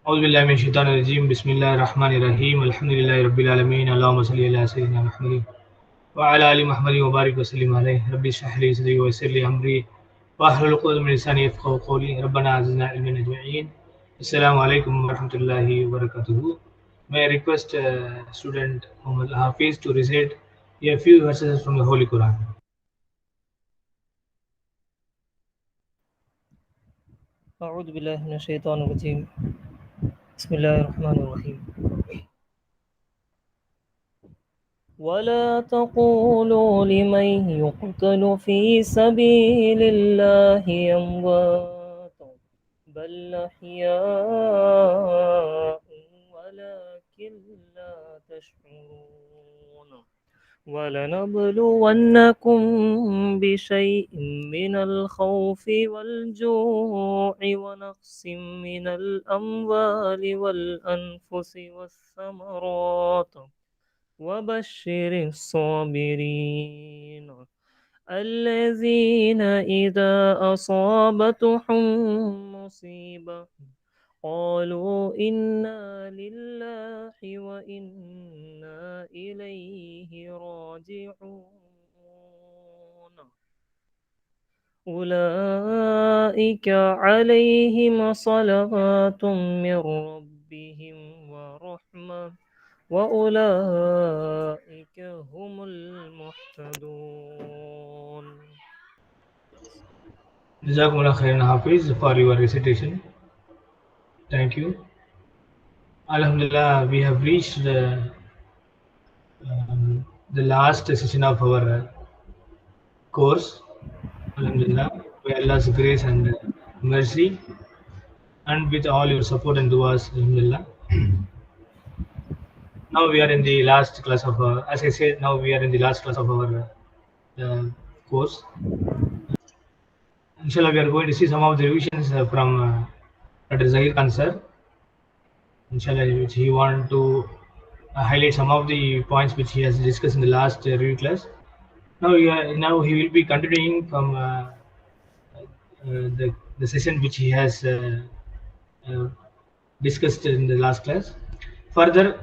أعوذ بالله من الشيطان الرجيم بسم الله الرحمن الرحيم الحمد لله رب العالمين اللهم صل على سيدنا محمد وعلى آل محمد وبارك وسلم عليه ربي اشرح لي صدري ويسر لي أمري واحلل عقدة من لساني يفقهوا قولي ربنا زدنا علما أجمعين السلام عليكم ورحمة الله وبركاته. May I request student Muhammad Hafiz to recite a few verses from the Holy Quran. أعوذ بالله من الشيطان الرجيم. بسم الله الرحمن الرحيم. ولا تقولوا لمن يقتل في سبيل الله أموات بل أحياء ولكن لا تشعرون. ولنبلونكم بشيء من الخوف والجوع ونقص من الأموال والأنفس والثمرات وبشر الصابرين الذين إذا أصابتهم مصيبة قالوا إنا لله وإنا إليه راجعون. أولئك عليهم صلوات من ربهم ورحمة وأولئك هم المهتدون. Jazakumullah khairan Hafiz for your recitation. Thank you. Alhamdulillah, we have reached the last session of our course. Alhamdulillah, by Allah's grace and mercy, and with all your support and duas, Alhamdulillah. Now we are in the last class of, as I said, now we are in the last class of our course. Inshallah, we are going to see some of the revisions from Dr. Zahir Khan sir. Inshallah, which he want to highlight some of the points which he has discussed in the last review class. Now he will be continuing from the session which he has uh, discussed in the last class. Further,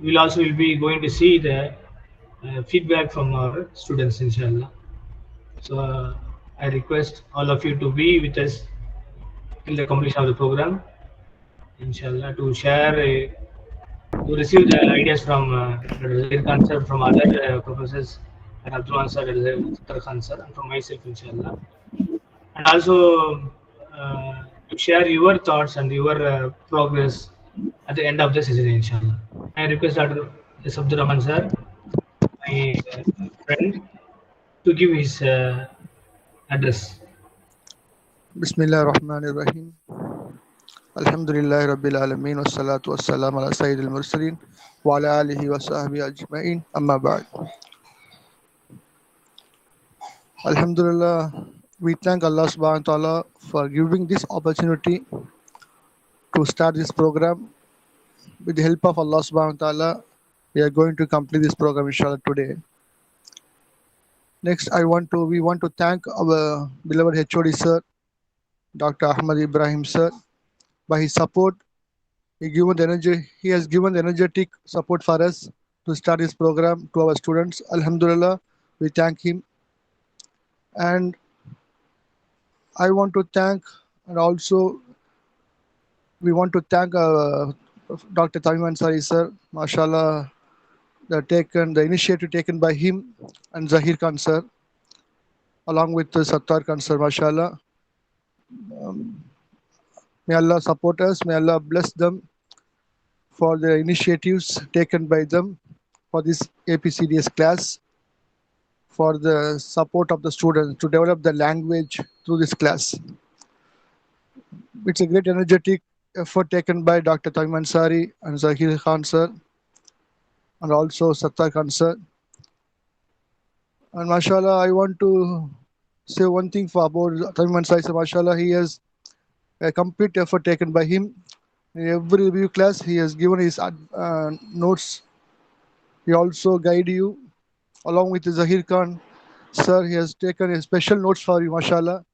we'll also will be going to see the feedback from our students, inshallah. So I request all of you to be with us till the completion of the program, inshallah, to share, to receive the ideas from Dr. Zahir Khan sir, from other professors, and Abdul Khan sir, Dr. Khan sir, and from myself, inshallah. And also to share your thoughts and your progress at the end of the session, inshallah. I request Dr. S. Abdul Rahman sir, my friend, to give his address. Bismillah ar-Rahman ar-Rahim. Alhamdulillah Rabbil Alameen wassalatu wassalam ala Sayyidil Mursaleen wa ala alihi wa sahbihi ajma'in amma ba'd. Alhamdulillah, we thank Allah subhanahu wa ta'ala for giving this opportunity to start this program. With the help of Allah subhanahu wa ta'ala, we are going to complete this program inshallah today. Next, we want to thank our beloved HOD sir, Dr. Ahmad Ibrahim sir. By his support, he has given the energetic support for us to start this program to our students. Alhamdulillah, we thank him. And I want to thank, and also we want to thank Dr. Tamim Ansari sir, mashallah, the initiative taken by him and Zahir Khan sir, along with Sattar Khan sir, mashallah. May Allah support us, may Allah bless them for the initiatives taken by them for this APCDS class, for the support of the students to develop the language through this class. It's a great energetic effort taken by Dr. Tamim Ansari and Zahir Khan sir, and also Sattar Khan sir. And mashallah, I want to say one thing about Tamim Ansari sir. Mashallah, he has a complete effort taken by him. In every review class, he has given his notes. He also guide you, along with Zahir Khan sir. He has taken a special notes for you, mashallah.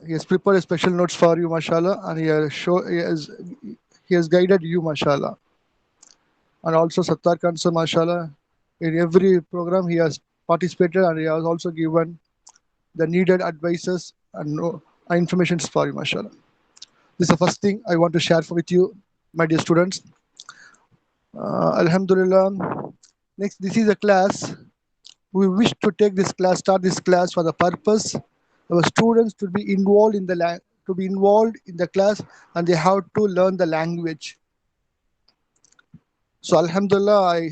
He has prepared special notes for you, mashallah, and he has guided you, mashallah. And also Sattar Khan sir, mashallah, in every program he has participated and he has also given the needed advices and information for you, mashallah. This is the first thing I want to share with you, my dear students. Alhamdulillah. Next, this is a class. We wish to take this class, start this class for the purpose our students to be involved in the class, and they have to learn the language. So Alhamdulillah,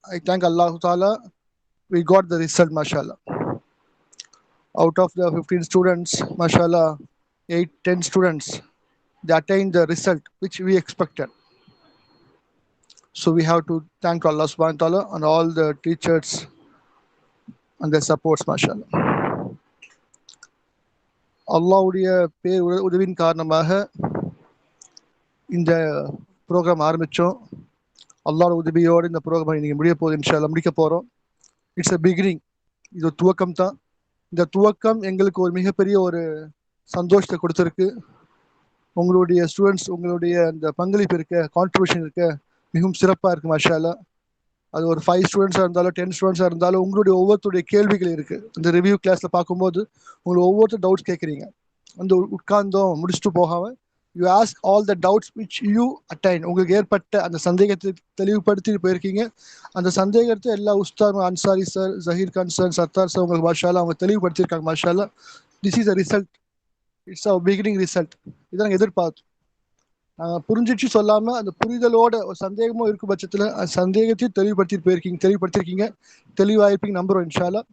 I thank Allah Ta'ala. We got the result, mashallah. Out of the 15 students, mashallah, 8-10 students, they attained the result which we expected. So we have to thank Allah Subhanahu wa Ta'ala and all the teachers and their supports, mashallah. அல்லாஹ்வுடைய உதவியின் காரணமாக இந்த program ஆரம்பித்தோம். அல்லாஹ்வோட உதவியோடு இந்த program இன்னைக்கு முடிக்க போகிறோம். It's a beginning. இது ஒரு துவக்கம் தான். இந்த துவக்கம் எங்களுக்கு ஒரு மிகப்பெரிய ஒரு சந்தோஷத்தை கொடுத்துருக்கு. உங்களுடைய ஸ்டூடெண்ட்ஸ், உங்களுடைய அந்த பங்களிப்பு இருக்க, கான்ட்ரிபியூஷன் இருக்க மிகவும் சிறப்பாக இருக்குது, மாஷா அல்லாஹ். அது ஒரு 5 ஸ்டூடெண்ட்ஸாக இருந்தாலும் 10 ஸ்டூடெண்ட்ஸாக இருந்தாலும் உங்களுடைய ஒவ்வொருத்தருடைய கேள்விகள் இருக்குது. இந்த ரிவ்யூ கிளாஸில் பார்க்கும்போது உங்களுக்கு ஒவ்வொருத்தர் டவுட்ஸ் கேட்குறீங்க. வந்து உட்கார்ந்தோம் முடிச்சுட்டு போகாமல் you ask all the doubts which you attain. உங்களுக்கு ஏற்பட்ட அந்த சந்தேகத்தை தெளிவுபடுத்திட்டு போயிருக்கீங்க. அந்த சந்தேகத்தை எல்லா Ustad Ansari sir, Zaheer Khan sir, Sattar sir உங்களுக்கு மாஷா அல்லாஹ் அவங்க தெளிவுபடுத்தியிருக்காங்க, மாஷா அல்லாஹ். This is a result. It's a beginning result. இதை நாங்கள் எதிர்பார்த்தோம். நாங்கள் புரிஞ்சிச்சு சொல்லாமல் அந்த புரிதலோட ஒரு சந்தேகமும் இருக்கும் பட்சத்தில் அந்த சந்தேகத்தையும் தெளிவுபடுத்தியிருக்கீங்க, தெளிவாயிருப்பீங்க நம்புகிறோம், இன்ஷா அல்லாஹ்.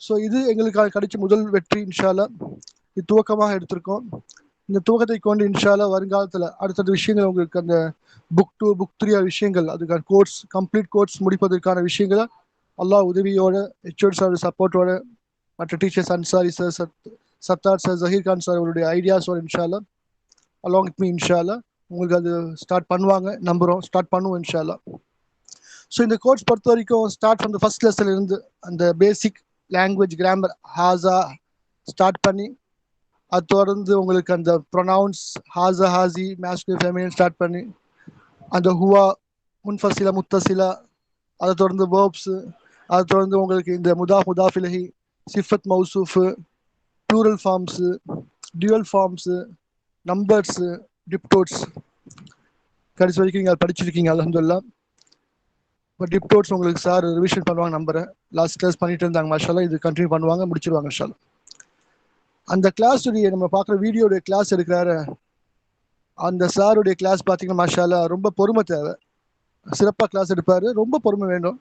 ஸோ இது எங்களுக்கு கிடைச்ச முதல் வெற்றி, இன்ஷா அல்லாஹ். இது துவக்கமாக எடுத்திருக்கோம். இந்த துவக்கத்தை கொண்டு இன்ஷா அல்லாஹ் வருங்காலத்தில் அடுத்தடுத்த விஷயங்கள் உங்களுக்கு அந்த புக் 2, புக் 3 விஷயங்கள், அதுக்கான கோர்ஸ், கம்ப்ளீட் கோர்ஸ் முடிப்பதற்கான விஷயங்களை அல்லாஹ் உதவியோட, ஹெச்ஓடி சார் சப்போர்ட்டோட, மற்ற teachers Ansari sir, Sattar sir, Zaheer Khan sir அவருடைய ஐடியாஸோட இன்ஷா அல்லாஹ் அலாங் வித் மீ இன்ஷா அல்லாஹ் உங்களுக்கு அது ஸ்டார்ட் பண்ணுவாங்க, நம்புகிறோம். ஸ்டார்ட் பண்ணுவோம் இன்ஷா அல்லாஹ். ஸோ இந்த கோர்ஸ் பொறுத்த வரைக்கும் ஸ்டார்ட் ஃப்ரம் த ஃபர்ஸ்ட் லெசன்ல இருந்து அந்த பேசிக் லாங்குவேஜ் கிராமர் ஹாசா ஸ்டார்ட் பண்ணி, அது தொடர்ந்து உங்களுக்கு அந்த ப்ரொனவுன்ஸ் ஹாசா, ஹாசி, மேஸ்குலின், ஃபெமினின் ஸ்டார்ட் பண்ணி, அந்த ஹுவா, முன்ஃபசிலா, முத்தசிலா, அதை தொடர்ந்து வேர்ப்ஸு, அதை தொடர்ந்து உங்களுக்கு இந்த முதாஃபிலஹி, சிஃபத் மௌசூஃபு, plural forms, dual forms, numbers, diptotes கடைசி வரைக்கும் நீங்கள் படிச்சிருக்கீங்க அல்ஹம்துலில்லாஹ். இப்போ டிப்டோட்ஸ் உங்களுக்கு சார் ரிவிஷன் பண்ணுவாங்க நம்புகிறேன். லாஸ்ட் கிளாஸ் பண்ணிட்டு இருந்தாங்க, மாஷா அல்லாஹ். இது கண்டினியூ பண்ணுவாங்க, முடிச்சிருவாங்க இன்ஷா அல்லாஹ். அந்த கிளாஸுடைய நம்ம பார்க்குற வீடியோடைய கிளாஸ் எடுக்கிறாரு அந்த சாருடைய கிளாஸ் பார்த்தீங்கன்னா மாஷா அல்லாஹ் ரொம்ப பொறுமை தேவை. சிறப்பாக கிளாஸ் எடுப்பார், ரொம்ப பொறுமை வேண்டும்.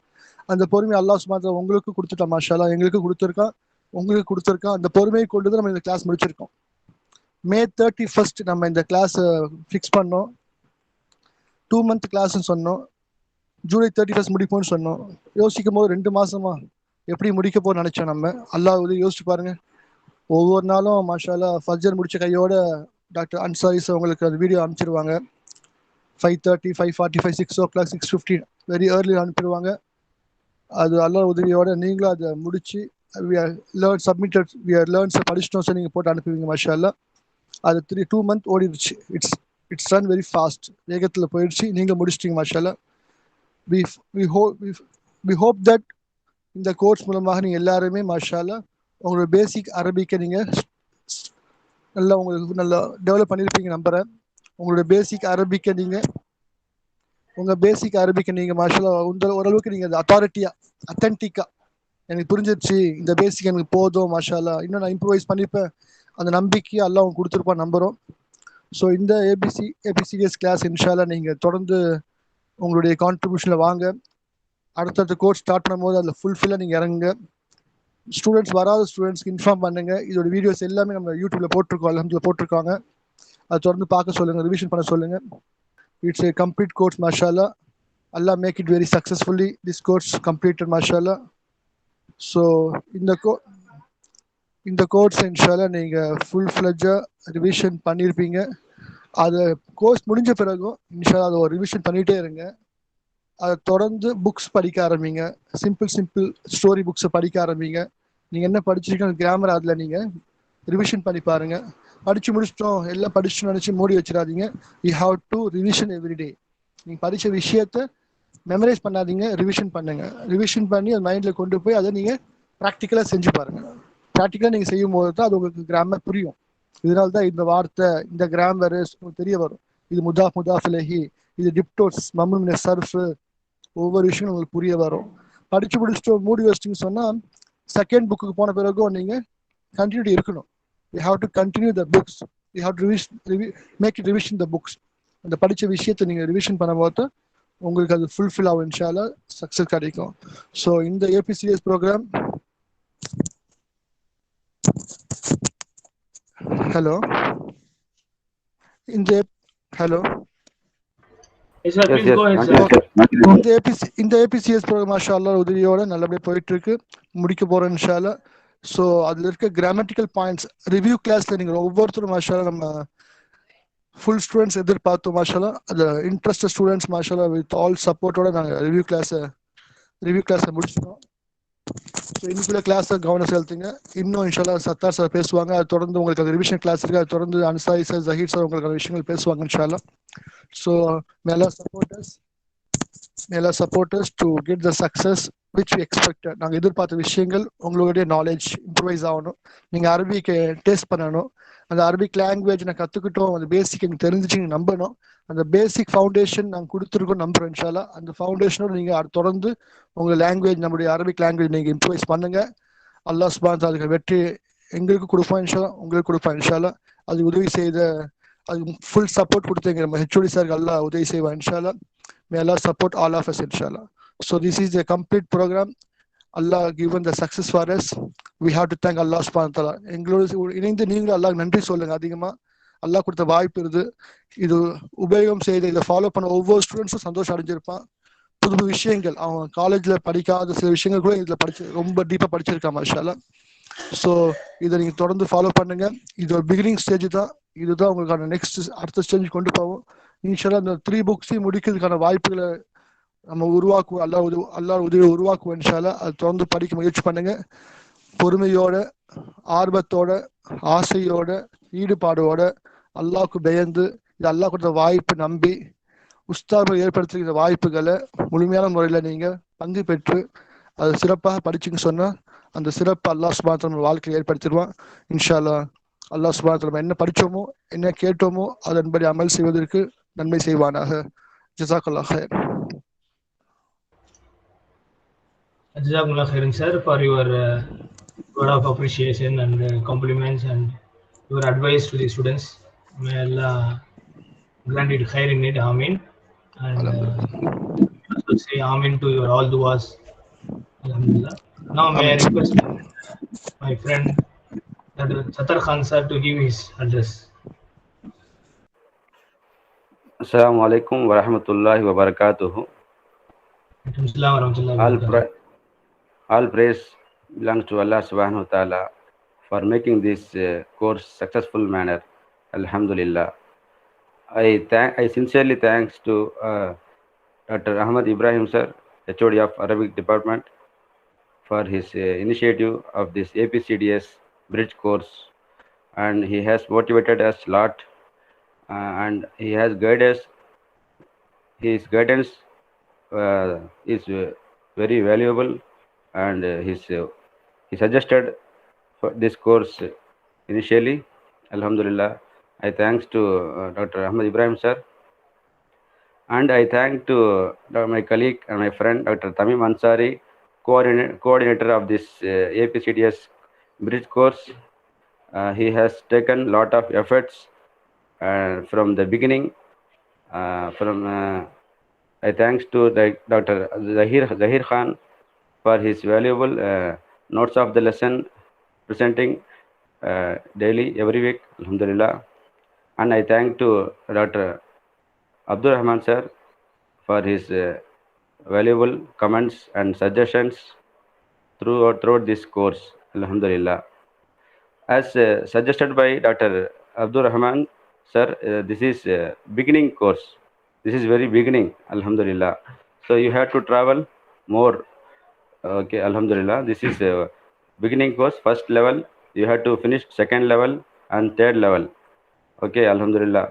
அந்த பொறுமை அல்லாஹ் சுப்ஹானஹு வ தஆலா உங்களுக்கு கொடுத்துட்டான், மாஷா அல்லாஹ். எங்களுக்கு கொடுத்துருக்கான், உங்களுக்கு கொடுத்துருக்கான். அந்த பொறுமையை கொண்டு தான் நம்ம இந்த கிளாஸ் முடிச்சிருக்கோம். May 31st நம்ம இந்த கிளாஸை ஃபிக்ஸ் பண்ணோம். 2 month கிளாஸ்ன்னு சொன்னோம். July 31st முடிப்போம்னு சொன்னோம். யோசிக்கும் போது 2 மாசமா எப்படி முடிக்க போன்னு நினைச்சோம். நம்ம அல்லாஹ் யோசிச்சு பாருங்க. ஒவ்வொரு நாளும் மாஷா அல்லாஹ் ஃபஜ்ர் முடிச்ச கையோட டாக்டர் அன்சாரி சார் உங்களுக்கு அந்த வீடியோ அனுப்பிச்சிருவாங்க. 5:30, 5:45, 6 o'clock, 6:15 வெரி ஏர்லி அனுப்பிடுவாங்க. அது அல்லாஹ் உதவியோட நீங்களும் அதை முடிச்சு படிச்சிட்டோம் சார் நீங்கள் போட்டு அனுப்புவீங்க, மாஷா அல்லாஹ். அது 2 month ஓடிடுச்சு. It's run very fast. வேகத்தில் போயிடுச்சு. நீங்கள் முடிச்சிட்டீங்க, மாஷா அல்லாஹ். we hope that இந்த கோர்ஸ் மூலமாக நீங்கள் எல்லாருமே மாஷா அல்லாஹ் உங்களோட பேசிக் அரபிக்கை நீங்கள் நல்லா டெவலப் பண்ணியிருப்பீங்க நம்புகிறேன். உங்களோட பேசிக் அரபிக்கை நீங்கள் மாஷா அல்லாஹ் ஓரளவுக்கு நீங்கள் அத்தன்டிக்காக எனக்கு புரிஞ்சிருச்சு, இந்த பேசிக் எனக்கு போதும், மாஷா அல்லாஹ், இன்னும் நான் இம்ப்ரூவைஸ் பண்ணிப்பேன், அந்த நம்பிக்கையை அல்லாஹ் அவங்க கொடுத்துருப்பான் நம்புகிறோம். ஸோ இந்த ஏபிசிடிஎஸ் கிளாஸ் இன்ஷா அல்லாஹ் நீங்கள் தொடர்ந்து உங்களுடைய கான்ட்ரிபியூஷனில் வாங்க. அடுத்தடுத்த கோர்ஸ் ஸ்டார்ட் பண்ணும்போது அதில் ஃபுல்ஃபில்லாக நீங்கள் இறங்குங்க. ஸ்டூடெண்ட்ஸ், வராத ஸ்டூடெண்ட்ஸ்க்கு இன்ஃபார்ம் பண்ணுங்கள். இதோட வீடியோஸ் எல்லாமே நம்ம யூடியூப்பில் போட்டிருக்கோம், அல்ஹம்துலில்லாஹ் போட்டிருக்காங்க. அதை தொடர்ந்து பார்க்க சொல்லுங்கள், ரிவிஷன் பண்ண சொல்லுங்கள். இட்ஸ் ஏ கம்ப்ளீட் கோர்ஸ், மாஷா அல்லாஹ். அல்லாஹ் make it very successfully this course completed, மாஷா அல்லாஹ். ஸோ இந்த கோர்ஸ் இன்ஷா அல்லாஹ் நீங்கள் ஃபுல் ஃப்ளெட்ஜாக ரிவிஷன் பண்ணியிருப்பீங்க. அது கோர்ஸ் முடிஞ்ச பிறகும் இன்ஷா அல்லாஹ் அதை ஒரு ரிவிஷன் பண்ணிகிட்டே இருங்க. அதை தொடர்ந்து புக்ஸ் படிக்க ஆரம்பிங்க. சிம்பிள் ஸ்டோரி புக்ஸை படிக்க ஆரம்பிங்க. நீங்கள் என்ன படிச்சிருக்கீங்க கிராமர் அதில் நீங்கள் ரிவிஷன் பண்ணி பாருங்க. படிச்சு முடிச்சிட்டோம் எல்லாம் படிச்சு நினைச்சு மூடி வச்சிடாதீங்க. You have to revision every day. நீங்க படிச்ச விஷயத்த மெமரைஸ் பண்ணாதீங்க, ரிவிஷன் பண்ணுங்க. ரிவிஷன் பண்ணி அது மைண்ட்ல கொண்டு போய் அதை நீங்க ப்ராக்டிக்கலா செஞ்சு பாருங்க. ப்ராக்டிக்கலா நீங்க செய்யும் போது தான் அது உங்களுக்கு கிராமர் புரியும். இதனால தான் இந்த வார்த்தை, இந்த கிராமர் உங்களுக்கு தெரிய வரும். இது முதாஃப் இலைஹி, இது டிப்டோஸ், மம்னூ சர்ஃப், ஒவ்வொரு விஷயம் உங்களுக்கு புரிய வரும். படிச்சு முடிச்சுட்டு மூடி வச்சிட்டிங்கன்னு சொன்னா செகண்ட் புக்கு போன பிறகும் நீங்க கண்டினியூட்டி இருக்கணும். You have to continue the books, you have to make it revision the books. அந்த படிச்ச விஷயத்தை நீங்க ரிவிஷன் பண்ணும்போது உங்களுக்கு அது ஃபுல்ஃபில் ஆகும், இன்ஷா அல்லாஹ் சக்ஸஸ் கிடைக்கும். ஸோ இந்த ஏபிசிஎஸ் ப்ரோக்ராம், ஹலோ இந்த hello Yes, sir. Please Yes, go ahead, yes. sir. இந்த ஏபிசிஎஸ் ப்ரோக்ராம் மாஷா அல்லாஹ் உதவியோட நல்லபடியாக போயிட்டு இருக்கு, முடிக்க போறோம் இன்ஷா அல்லாஹ். ஸோ அதில் இருக்க கிராமட்டிக்கல் பாயிண்ட்ஸ் ரிவ்யூ கிளாஸ்ல நீங்கள் ஒவ்வொருத்தரும் மாஷா அல்லாஹ் நம்ம ஃபுல் ஸ்டூடெண்ட்ஸ் எதிர்பார்த்தோம் மாஷா அல்லாஹ். அது இன்ட்ரெஸ்டட் ஸ்டூடெண்ட்ஸ் மாஷா அல்லாஹ் வித் ஆல் சப்போர்ட்டோட நாங்கள் ரிவ்யூ கிளாஸை முடிச்சிட்டோம். ஸோ இன்னைக்குள்ள கிளாஸை கவனம் செலுத்துங்க. இன்னும் இன்ஷா அல்லாஹ் சத்தார் சார் பேசுவாங்க, அது தொடர்ந்து உங்களுக்கு அந்த ரிவிஷன் கிளாஸ் இருக்கு, அது தொடர்ந்து அன்சாரி சார், ஜஹீர் சார் உங்களுக்கு அந்த விஷயங்கள் பேசுவாங்க இன்ஷா அல்லாஹ். ஸோ மேலா supporters to get the success which we expected. நாங்கள் எதிர்பார்த்த விஷயங்கள் உங்களுடைய நாலேஜ் இம்ப்ரூவைஸ் ஆகணும். நீங்கள் அரபிக்கு டேஸ்ட் பண்ணணும், அந்த அரபிக் லாங்குவேஜ் நான் கற்றுக்கிட்டோம், அந்த பேசிக் எனக்கு தெரிஞ்சிச்சு நம்பணும். அந்த பேசிக் ஃபவுண்டேஷன் நாங்கள் கொடுத்துருக்கோம் நம்புறோம் இன்ஷா அல்லாஹ். அந்த ஃபவுண்டேஷனோட நீங்கள் தொடர்ந்து உங்கள் லாங்குவேஜ், நம்முடைய அரபிக் லாங்குவேஜ் நீங்கள் இம்ப்ரூவைஸ் பண்ணுங்க. அல்லாஹ் சுப்ஹானஹு வ தஆலா அதுக்கு வெற்றி எங்களுக்கு கொடுப்பான் இன்ஷா அல்லாஹ், உங்களுக்கு கொடுப்பான் இன்ஷா அல்லாஹ். அது உதவி செய்த, அது ஃபுல் சப்போர்ட் கொடுத்தீங்க நம்ம ஹெச்ஓடி சார், அல்லாஹ் உதவி செய்வான் இன்ஷா அல்லாஹ். May Allah support all of us inshallah. So this is a complete program. Allah given the success for us. We have to thank Allah subhanahu wa ta'ala. எங்களோட இணைந்து நீங்களும் அல்லாஹ் நன்றி சொல்லுங்க அதிகமா. அல்லாஹ் கொடுத்த வாய்ப்பு இது, இது உபயோகம் செய்து இதை ஃபாலோ பண்ண ஒவ்வொரு ஸ்டூடெண்ட்ஸும் சந்தோஷம் அடைஞ்சிருப்பான். புது விஷயங்கள் அவன் காலேஜ்ல படிக்காத சில விஷயங்கள் கூட இதுல படிச்சு ரொம்ப டீப்பா படிச்சிருக்கான் மாஷா அல்லாஹ். ஸோ இதை நீங்க தொடர்ந்து ஃபாலோ பண்ணுங்க. இது ஒரு பிகினிங் ஸ்டேஜ் தான், இதுதான் உங்களுக்கான நெக்ஸ்ட் அடுத்த ஸ்டேஜ் கொண்டு போவோம் இன்ஷால்லா. அந்த 3 புக்ஸையும் முடிக்கிறதுக்கான வாய்ப்புகளை நம்ம உருவாக்குவோம், அல்லாஹ் உதவி உருவாக்குவோம் இன்ஷால்லா. அது தொடர்ந்து படிக்க முயற்சி பண்ணுங்க. பொறுமையோட, ஆர்வத்தோட, ஆசையோட, ஈடுபாடோட, அல்லாஹ்க்கு பயந்து, இது அல்லாஹ் கொடுத்த வாய்ப்பு நம்பி உஸ்தாதுகள் ஏற்படுத்துகிற வாய்ப்புகளை முழுமையான முறையில் நீங்கள் பங்கு பெற்று அதை சிறப்பாக படிச்சுன்னு சொன்னால் அந்த சிறப்பு அல்லாஹ் சுப்ஹானஹு வ தஆலா நம்ம வாழ்க்கையை ஏற்படுத்திடுவான் இன்ஷா அல்லாஹ். அல்லாஹ் சுப்ஹானஹு வ தஆலா நம்ம என்ன படித்தோமோ என்ன கேட்டோமோ அதன்படி அமல் செய்வதற்கு நன்மை செய்வானாக. ஜஸாக்கல்லாஹ் ஹைர். Jazakumullah khairan, sir, for your word of appreciation and compliments and your advice to the students. May Allah grant it khair in it. Amin. And also say Amin to your all duas. Alhamdulillah. Now may I request my friend Sattar Khan sir to give his address. Assalamu alaikum wa rahmatullahi wa barakatuhu. Assalam wa rahmatullahi wa barakatuh. All praise belongs to Allah subhanahu wa ta'ala for making this course successful manner. Alhamdulillah. I sincerely thanks to Dr. Ahmad Ibrahim sir, HOD of Arabic Department, for his initiative of this APCDS bridge course, and he has motivated us a lot, and he has guided us. His guidance is very valuable, and he suggested for this course initially. Alhamdulillah. I thanks to Dr. Ahmad Ibrahim sir, and I thank to my colleague and my friend Dr. Tamim Ansari, coordinator of this APCDS bridge course. He has taken lot of efforts from the beginning. I thanks to Dr. Zahir Khan for his valuable notes of the lesson presenting daily, every week. Alhamdulillah. And I thank to Dr. Abdul Rahman sir for his valuable comments and suggestions throughout this course. Alhamdulillah. As suggested by Dr. Abdul Rahman sir, this is beginning course. This is very beginning. Alhamdulillah. So you have to travel more. Okay, Alhamdulillah. This is beginning course, first level you have to finish second level and third level. Okay, alhamdulillah.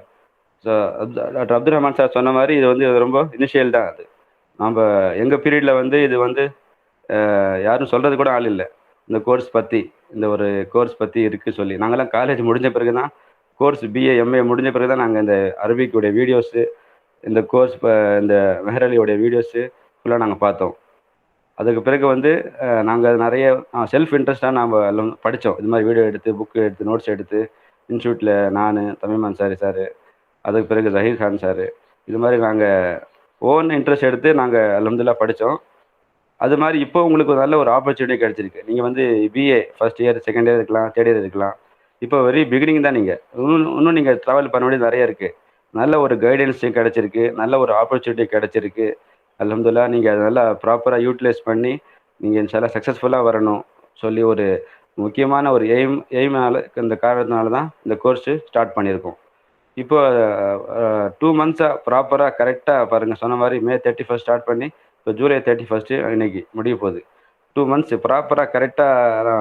So doctor Abdul Rahman sir சொன்ன மாதிரி இது வந்து ரொம்ப initial தான். அது நம்ம எங்கள் பீரியடில் வந்து இது வந்து யாரும் சொல்கிறது கூட ஆள் இல்லை இந்த கோர்ஸ் பற்றி, இந்த ஒரு கோர்ஸ் பற்றி இருக்குது சொல்லி. நாங்கள்லாம் காலேஜ் முடிஞ்ச பிறகு தான், கோர்ஸ் பிஏ எம்ஏ முடிஞ்ச பிறகு தான் நாங்கள் இந்த அரபிக்குடைய வீடியோஸு, இந்த கோர்ஸ் இந்த மெஹர் அலியோடைய வீடியோஸு ஃபுல்லாக நாங்கள் பார்த்தோம். அதுக்கு பிறகு வந்து நாங்கள் நிறைய செல்ஃப் இன்ட்ரெஸ்டாக நாம் எல்லாம் படித்தோம். இது மாதிரி வீடியோ எடுத்து, புக்கு எடுத்து, நோட்ஸ் எடுத்து, இன்ஸ்டியூட்டில் நான், தமிம் அன்சாரி சார், அதுக்கு பிறகு ஜஹீர் கான் சார், இது மாதிரி நாங்கள் ஓன் இன்ட்ரெஸ்ட் எடுத்து நாங்கள் அல்ஹம்துலில்லாஹ் படித்தோம். அது மாதிரி இப்போ உங்களுக்கு ஒரு நல்ல ஒரு ஆப்பர்ச்சுனிட்டி கிடச்சிருக்கு. நீங்கள் வந்து BA first year, second year இருக்கலாம், தேர்ட் இயர் இருக்கலாம். இப்போ வெரி பிகினிங் தான். நீங்கள் இன்னும் நீங்கள் ட்ராவல் பண்ண வேண்டியது நிறைய இருக்குது. நல்ல ஒரு கைடன்ஸ் கிடச்சிருக்கு, நல்ல ஒரு ஆப்பர்ச்சுனிட்டி கிடச்சிருக்கு. அல்ஹம்துலில்லாஹ் நீங்கள் அதை நல்லா ப்ராப்பராக யூட்டிலைஸ் பண்ணி நீங்கள் இன்ஷால்லா சக்ஸஸ்ஃபுல்லாக வரணும் சொல்லி ஒரு முக்கியமான ஒரு எய்ம்னால, இந்த காரணத்தினால தான் இந்த கோர்ஸு ஸ்டார்ட் பண்ணியிருக்கோம். இப்போ 2 months ப்ராப்பராக கரெக்டாக பாருங்கள், சொன்ன மாதிரி May 31 ஸ்டார்ட் பண்ணி இப்போ July 31 இன்னைக்கு முடிய போகுது. 2 months ப்ராப்பராக கரெக்டாக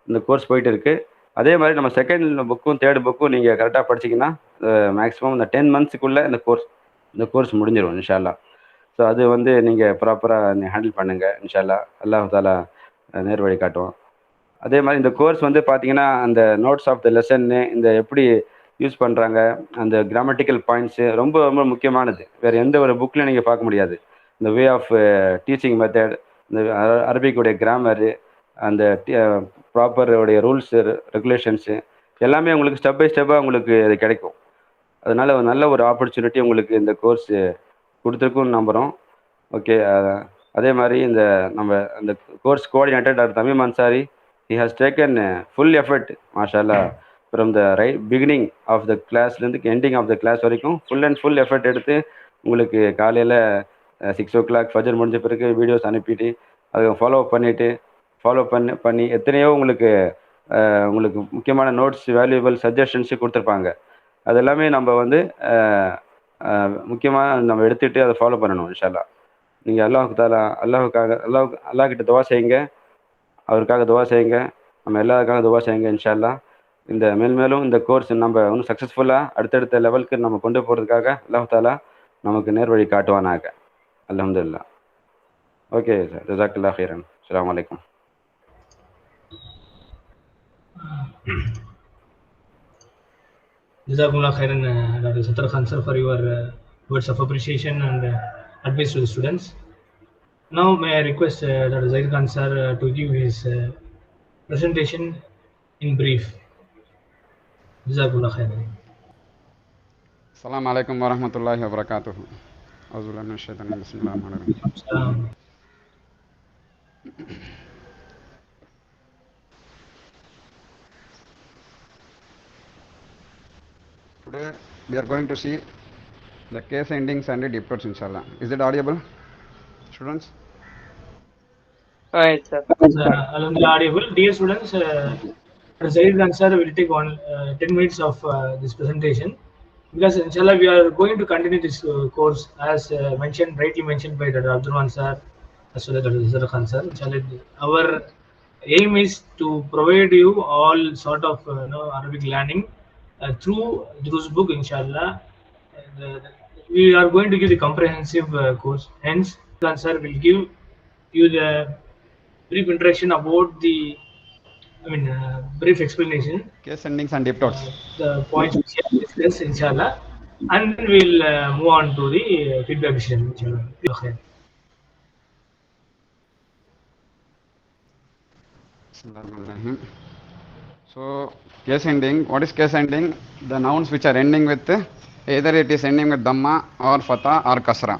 இந்த கோர்ஸ் போயிட்டு இருக்குது. அதே மாதிரி நம்ம செகண்ட் புக்கும் தேர்ட் புக்கும் நீங்கள் கரெக்டாக படிச்சிங்கன்னா மேக்ஸிமம் இந்த 10 monthsக்குள்ளே இந்த கோர்ஸ் முடிஞ்சிடும் இன்ஷால்லா. ஸோ அது வந்து நீங்கள் ப்ராப்பராக ஹேண்டில் பண்ணுங்கள் இன்ஷால்லா. அல்லாஹ் தாலா நேர் வழி காட்டுவோம். அதே மாதிரி இந்த கோர்ஸ் வந்து பார்த்தீங்கன்னா அந்த நோட்ஸ் ஆஃப் த லெசன்னு, இந்த எப்படி யூஸ் பண்ணுறாங்க, அந்த கிராமட்டிக்கல் பாயிண்ட்ஸு ரொம்ப ரொம்ப முக்கியமானது. வேறு எந்த ஒரு புக்லையும் நீங்கள் பார்க்க முடியாது. இந்த வே ஆஃப் டீச்சிங் மெத்தட், இந்த அரபிக்குடைய கிராமரு, அந்த ப்ராப்பருடைய ரூல்ஸு ரெகுலேஷன்ஸு எல்லாமே உங்களுக்கு ஸ்டெப் பை ஸ்டெப்பாக உங்களுக்கு இது கிடைக்கும். அதனால் ஒரு நல்ல ஒரு ஆப்பர்ச்சுனிட்டி உங்களுக்கு இந்த கோர்ஸ் கொடுத்துருக்குன்னு நம்புகிறோம். ஓகே, அதே மாதிரி இந்த நம்ம அந்த course coordinator doctor Tamim Ansari, he has taken full effort மாஷால்லா from the beginning of the கிளாஸ்லேருந்து எண்டிங் ஆஃப் த கிளாஸ் வரைக்கும் ஃபுல் எஃபர்ட் எடுத்து உங்களுக்கு காலையில் 6 o'clock ஃபஜர் முடிஞ்ச பிறகு வீடியோஸ் அனுப்பிட்டு அதை ஃபாலோ பண்ணி எத்தனையோ உங்களுக்கு முக்கியமான நோட்ஸ், வேல்யூபிள் சஜஷன்ஸு கொடுத்துருப்பாங்க. அது எல்லாமே நம்ம வந்து முக்கியமாக நம்ம எடுத்துகிட்டு அதை ஃபாலோ பண்ணணும் இன்ஷால்லா. நீங்கள் அல்லாஹ்கிட்ட துவா செய்யுங்க, அவருக்காக துவா செய்யுங்க, நம்ம எல்லாருக்காக துவா செய்யுங்க இன்ஷால்லா. இந்த மேலும் இந்த கோர்ஸ் நம்ம இன்னும் சக்ஸஸ்ஃபுல்லாக அடுத்தடுத்த லெவலுக்கு நம்ம கொண்டு போகிறதுக்காக அல்லாஹ் தாலா நமக்கு நேர் வழி காட்டுவானாக. அல்ஹம்துலில்லாஹ். ஓகே சார், ஜஸாக்கல்லாஹ் ஹைரன். அஸ்ஸலாமு அலைக்கும். Jazakumullah khairan, Dr. Sattar Khan sir, for your words of appreciation and advice to the students. Now may I request Dr. Zahir Khan sir to give his presentation in brief. Jazakumullah khairan. Assalamu alaikum wa rahmatullahi wa barakatuh. A'udhu billahi minash shaitanir rajim. Bismillahirrahmanirrahim. Today we are going to see the case endings and the departs inshallah. Is it audible, students? Right, sir. Alhamdulillah, audible. Dear students, Dr. Zahir Khan sir will take 10 minutes of this presentation, because inshallah we are going to continue this course as rightly mentioned by Dr. Abdul Rahman sir as well as Dr. Sattar Khan sir. Inshallah, our aim is to provide you all sort of Arabic learning through Durus book inshallah. We are going to give the comprehensive course. Hence, Khan sir will give you the brief introduction about the brief explanation, Case endings and departs. the points which we have discussed inshallah, and then we'll move on to the feedback session inshallah. Bismillahirrahmanirrahim. So case ending, what is case ending? The nouns which are ending with either it is ending with dhamma or fatha or kasra.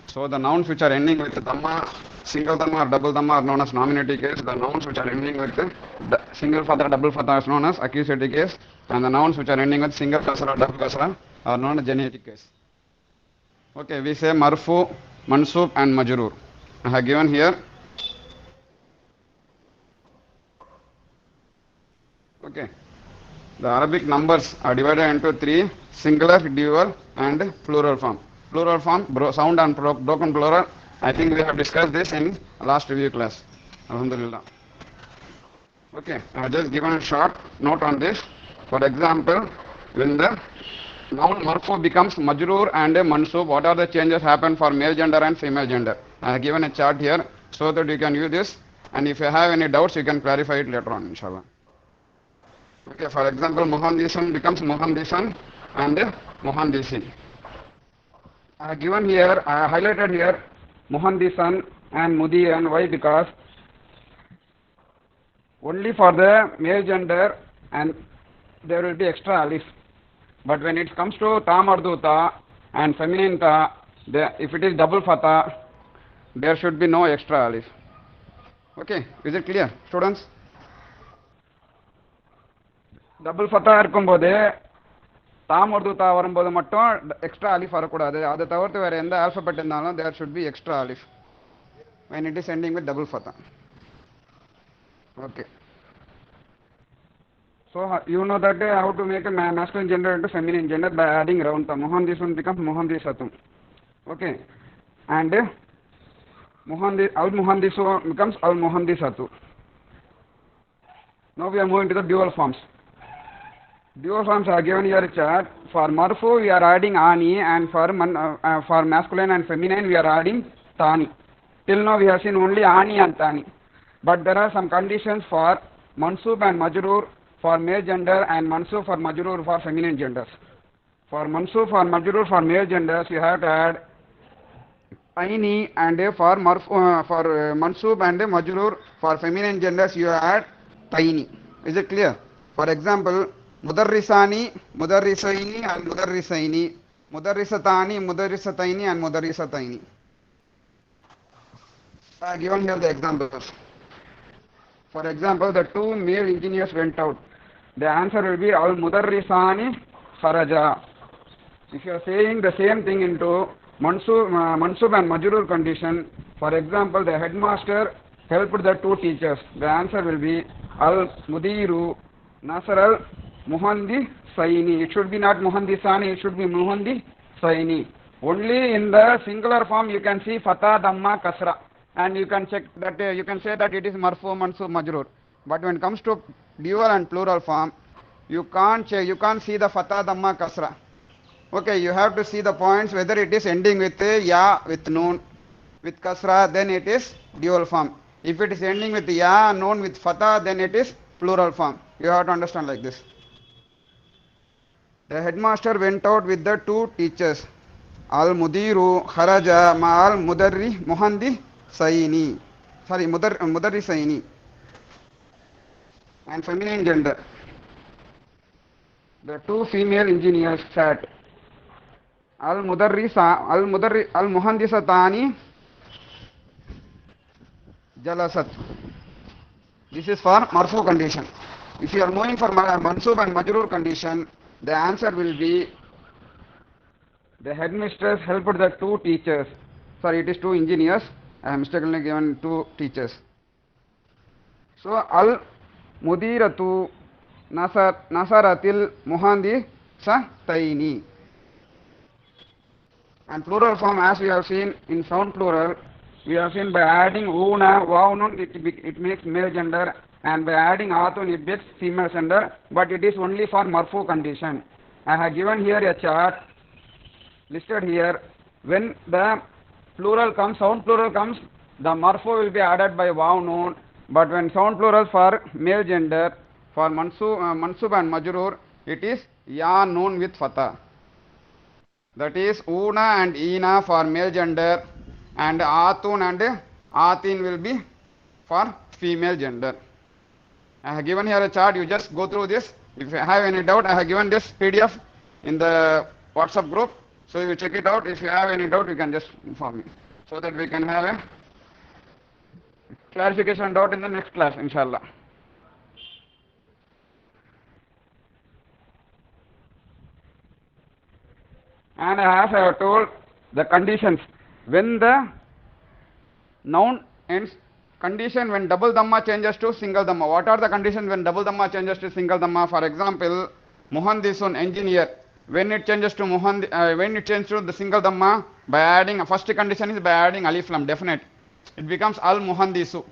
So the nouns which are ending with dhamma, single dhamma or double dhamma are known as nominative case. The nouns which are ending with single fatha or double fatha is known as accusative case, and the nouns which are ending with single kasra or double kasra are known as genitive case. Okay, we say marfu, mansub and majroor. I have given here. Okay, the Arabic numbers are divided into 3: singular, dual and plural form. Plural form, sound and broken plural. I think we have discussed this in last review class. Alhamdulillah. Okay, I have just given a short note on this. For example, when the noun marfu becomes majroor and a mansub, what are the changes happen for male gender and female gender? I have given a chart here so that you can use this, and if you have any doubts, you can clarify it later on, inshallah. Okay, for example, Muhandisan becomes Muhandisan and Muhandisin. I have given here, I have highlighted here Muhandisan and Mudiran. Why? Because only for the male gender and there will be extra alif. But when it comes to ta mardu ta and feminine ta, if it is double fatha, there should be no extra alif. Okay, is it clear, students? Double fatha இருக்கும்போது ta mardu ta வரும்போது மட்டும் extra alif வரக்கூடாது. அதை தவிர்த்து வேற எந்த alphabet இருந்தாலும் there should be extra alif when it is ending with double fatha. Okay. So you know that how to make a masculine gender into feminine gender by adding round ta. Muhandisun becomes Muhandisatum. Okay. And Al-Muhandisu becomes Al-Muhandisatu. Now we are moving to the dual forms. Dual forms are given here a chart. For marfu we are adding ani, and for masculine and feminine we are adding tani. Till now we have seen only ani and tani. But there are some conditions for mansub and majroor for male gender and mansub for majroor for feminine genders. For mansub for majroor for male genders you have to add aini, and for mansub and majroor for feminine genders you add taini. Is it clear? For example, mudarrisani, mudarrisaini and mudarrisaini, mudarrisatani, mudarrisataini and mudarrisataini. I have given here the examples. For example, the two male engineers went out. The answer will be al-mudarrisani kharaja. If you are saying the same thing into mansub and majroor condition, for example, the headmaster helped the two teachers. The answer will be al-mudiru nasar al-muhandi saini. It should be not muhandisani, it should be muhandi saini. Only in the singular form you can see fatha, dhamma, kasra. And you can check that you can say that it is marfu, mansub, majroor. But when it comes to dual and plural form, you can't see the fatha, dhamma, kasra. Okay, you have to see the points whether it is ending with ya, with noon, with kasra, then it is dual form. If it is ending with ya, noon, with fatha, then it is plural form. You have to understand like this. The headmaster went out with the two teachers. Al-mudiru kharaja ma'al mudarri muhandi saini. Sorry, mudarri saini. And feminine gender. The two female engineers sat. Al-muhandisatani jalasat. This is for marfu condition. If you are moving for mansub and majroor condition, the answer will be the headmistress helped the two teachers. Sorry, it is two engineers. I have mistakenly given two teachers. So al-mudiratu nasaratil muhandi sataini. And plural form, as we have seen in sound plural, we have seen by adding una, wawnun, it makes male gender, and by adding atun it makes female gender, but it is only for marfu condition. I have given here a chart listed here. When the plural comes, sound plural comes, the marfu will be added by wawnun, but when sound plural for male gender, for mansub and majroor, it is ya noon with fatha. That is una and ina for male gender, and atun and atin will be for female gender. I have given here a chart. You just go through this. If you have any doubt, I have given this PDF in the WhatsApp group. So you check it out. If you have any doubt, you can just inform me, so that we can have a clarification doubt in the next class, inshallah. And as I have told, the conditions when the noun ends, condition when double dhamma changes to single dhamma. What are the conditions when double dhamma changes to single dhamma? For example, muhandisun, engineer. When it changes to when it changes to the single dhamma, by adding, first condition is by adding alif lam, definite. It becomes al muhandisu.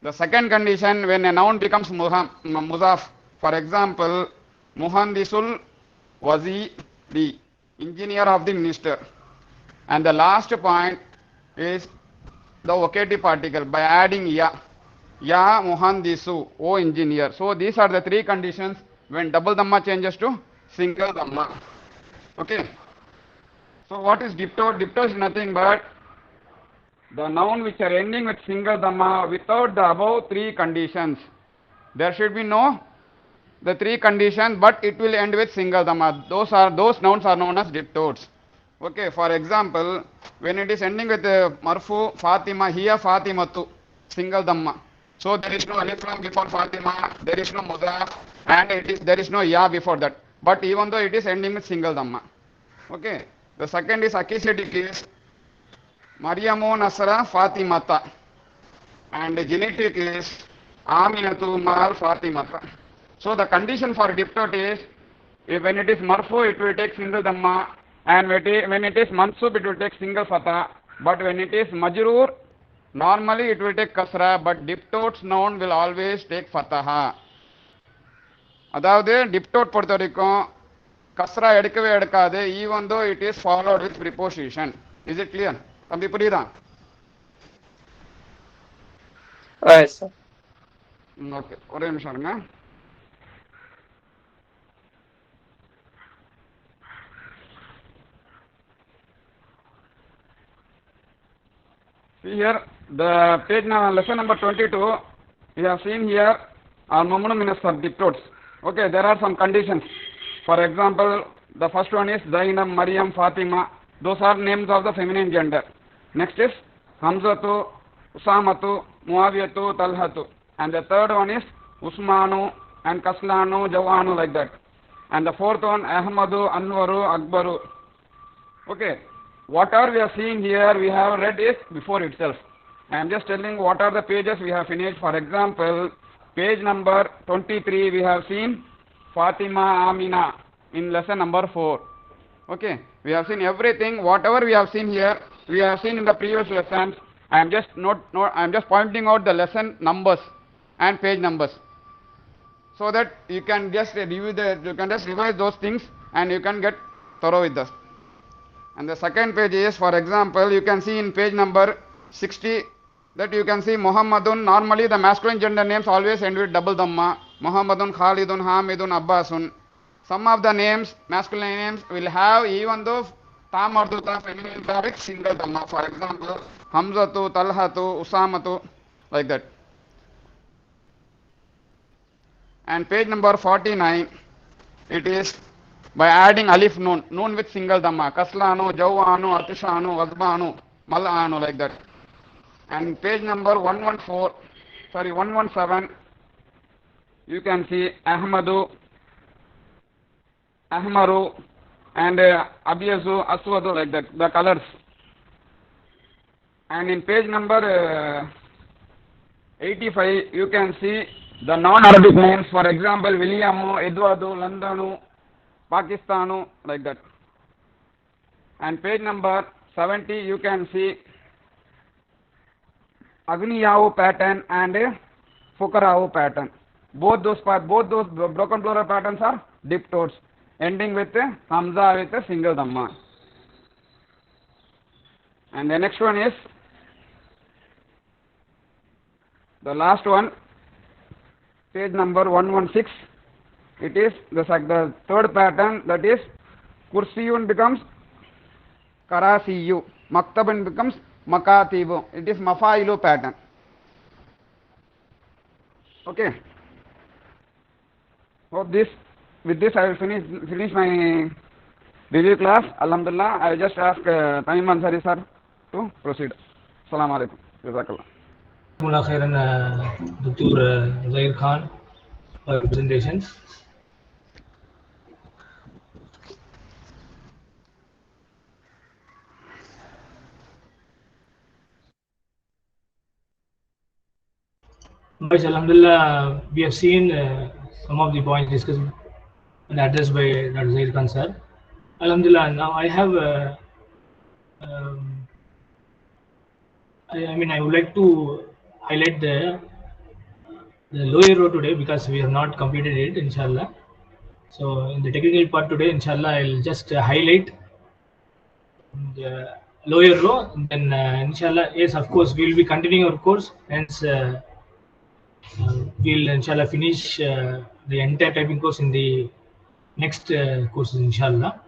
The second condition, when a noun becomes mudaf, for example, Muhandisul Wazi, the engineer of the minister. And the last point is the vocative particle by adding ya. Ya Muhandisu, O engineer. So these are the three conditions when double dhamma changes to single dhamma. Okay. So what is dipto? Dipto is nothing but the noun which are ending with single dhamma without the above three conditions. There should be no the three conditions, but it will end with single dhamma. Those nouns are known as diptodes. Okay, for example, when it is ending with marfu Fatima, here Fatimatu, single dhamma. So there is no alif lam before Fatima, there is no mudaf, and there is no ya before that. But even though it is ending with single dhamma. Okay. The second is accusative case. Maryamu Nasra Fatimata. And the genitive case Aminatu Mal Fatimata. So the condition for diptot is, when it is marfu, it will take single dhamma, and when it is mansub, it will take single fatha. But when it is majroor, normally it will take kasra, but diptot's noun will always take fataha. அதாவது டிப்டோட் பொறுத்த வரைக்கும் கஸ்ரா எடுக்கவே எடுக்காது, even though it is followed with preposition. Is it clear? தம்பி புரியுதா? Okay, ஒரே நிமிஷம் இருங்க. See here, the page lesson number 22, we have seen here al-mamnu min as-diptodes. Okay, there are some conditions. For example, the first one is Zainab, Maryam, Fatima. Those are names of the feminine gender. Next is Hamzatu, Usamatu, Muawiyatu, Talhatu. And the third one is Usmanu and Kaslanu, Jawanu, like that. And the fourth one, Ahmadu, Anwaru, Akbaru. Okay. Whatever we are seeing here, we have read it before itself. I am just telling what are the pages we have finished. For example, page number 23, we have seen Fatima, Amina in lesson number 4. Okay, we have seen everything. Whatever we have seen here, we have seen in the previous lessons. I am just pointing out the lesson numbers and page numbers, so that you can just revise those things and you can get thorough with this. And the second page is, for example, you can see in page number 60 that you can see Muhammadun. Normally the masculine gender names always end with double dhamma. Muhammadun, Khalidun, Hamidun, Abbasun. Some of the names, masculine names, will have, even though ta marduta, feminine with single dhamma. For example, Hamzatu, Talhatu, Usamatu, like that. And page number 49, it is by adding alif noon with single dhamma, Kaslanu, Jawanu, Atishanu, Ghadbanu, Mal'anu, like that. And page number 117, you can see Ahmadu, Ahmaru, and Abiyazu, Aswadu, like that, the colors. And in page number 85, you can see the non-Arabic names, for example, Williamu, Edwardu, Londonu, Pakistanu, like that. And page number 70, you can see Agniyahu pattern and Fukarahu pattern. Both those broken plural patterns are diptodes, ending with Hamza with a single dhamma. And the next one is the last one, page number 116. It is the third pattern, that is Kursiyun becomes Karasiyu, Maktabun becomes Makatibu. It is Mafailu pattern. Okay. Hope with this I will finish my review class. Alhamdulillah, I will just ask Tamim Ansari sir to proceed. Assalamu alaikum. Jazakallah. Jazakumullah khairan, Dr. Zahir Khan, for your presentations. But Alhamdulillah, we have seen some of the points discussed and addressed by Dr. Zahir Khan sir. Alhamdulillah, now I have I would like to highlight the the lower row today because we have not completed it, inshallah. So in the technical part today, inshallah, I'll just highlight the lower row. Then inshallah, yes, of course, we will be continuing our course. Hence, we'll inshallah finish the entire typing course in the next courses, inshallah.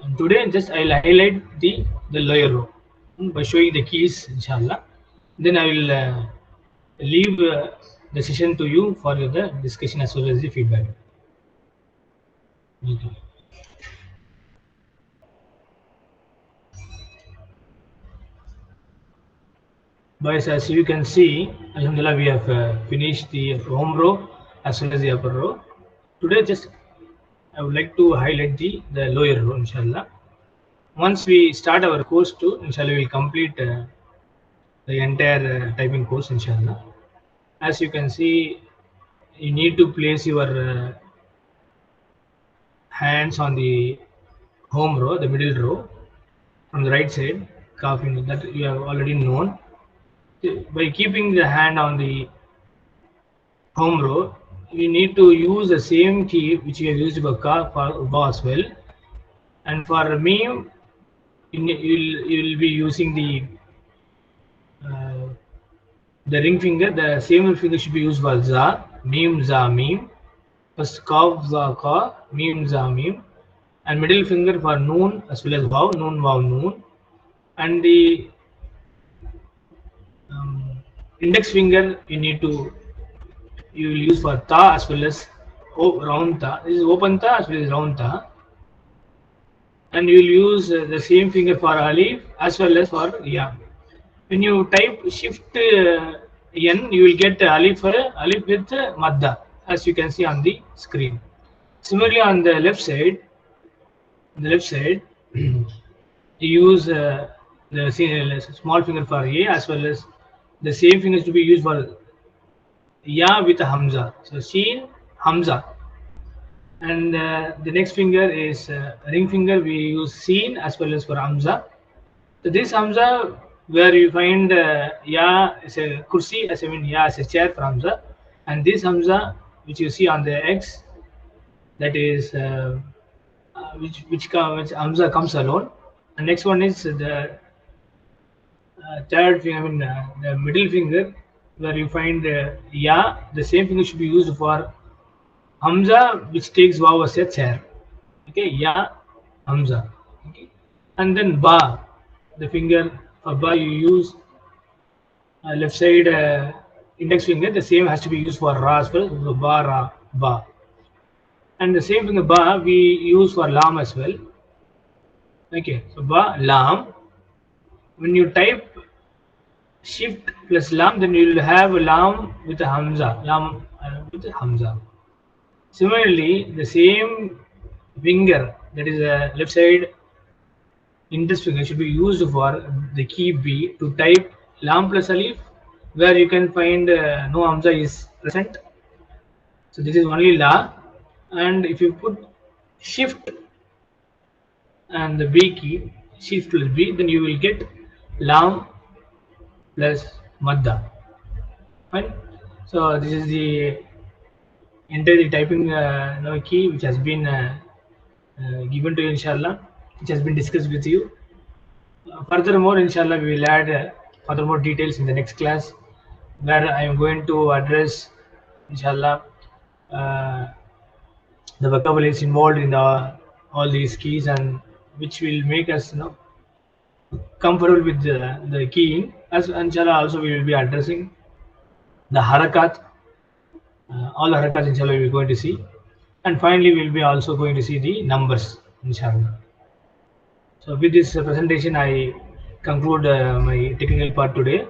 And today, just I'll highlight the lower row by showing the keys, inshallah. Then I will leave the session to you for the discussion as well as the feedback. Okay. Boys, as you can see, alhamdulillah, we have finished the home row as well as the upper row. Today, just I would like to highlight the lower row, inshallah. Once we start our course too, inshallah, we will complete the entire typing course, inshallah. As you can see, you need to place your hands on the home row, the middle row, from the right side, coughing, that you have already known. By keeping the hand on the home row, you need to use the same key which you have used for ba as well. And for meme, you will be using the ring finger. The same finger should be used for za, meme, za, meme. First kaf, za, ka, meme, za, meme. And middle finger for noon as well as vav, noon, vav, noon. And the index finger you will use for ta as well as round ta. This is open ta as well as round ta. And you will use the same finger for alif as well as for ya. When you type shift n, you will get alif with madda, as you can see on the screen. Similarly, on the left side, you use the small finger for a as well as the same finger to be used for ya with a hamza. So seen, hamza. And the next finger is ring finger. We use seen as well as for hamza. So this hamza, where you find ya is a kursi, as I mean ya is a chair for hamza, and this hamza which you see on the X, that is which hamza comes alone. And next one is the third finger, I mean the middle finger, where you find ya. The same finger should be used for hamza which takes vav as a chair. Okay, ya, hamza. Okay, and then ba, the finger for ba you use left side index finger. The same has to be used for ra as well. So ba, ra, ba. And the same finger ba we use for lam as well. Okay, so ba, lam. When you type shift plus lam, then you will have lam with a hamza. Lam with a hamza. Similarly, the same finger, that is a left side index finger, should be used for the key B to type lam plus alif, where you can find no hamza is present. So this is only la. And if you put shift and the B key, shift plus B, then you will get lam plus madda. Fine. So this is the entire typing key which has been given to you, inshallah, which has been discussed with you. Furthermore, inshallah, we will add furthermore details in the next class, where I am going to address, inshallah, the vocabularies involved in all these keys, and which will make us comfortable with the keying. As inshallah, also we will be addressing the harakat. All harakats, inshallah, we are going to see. And finally, we will be also going to see the numbers, inshallah. So with this presentation, I conclude my technical part today.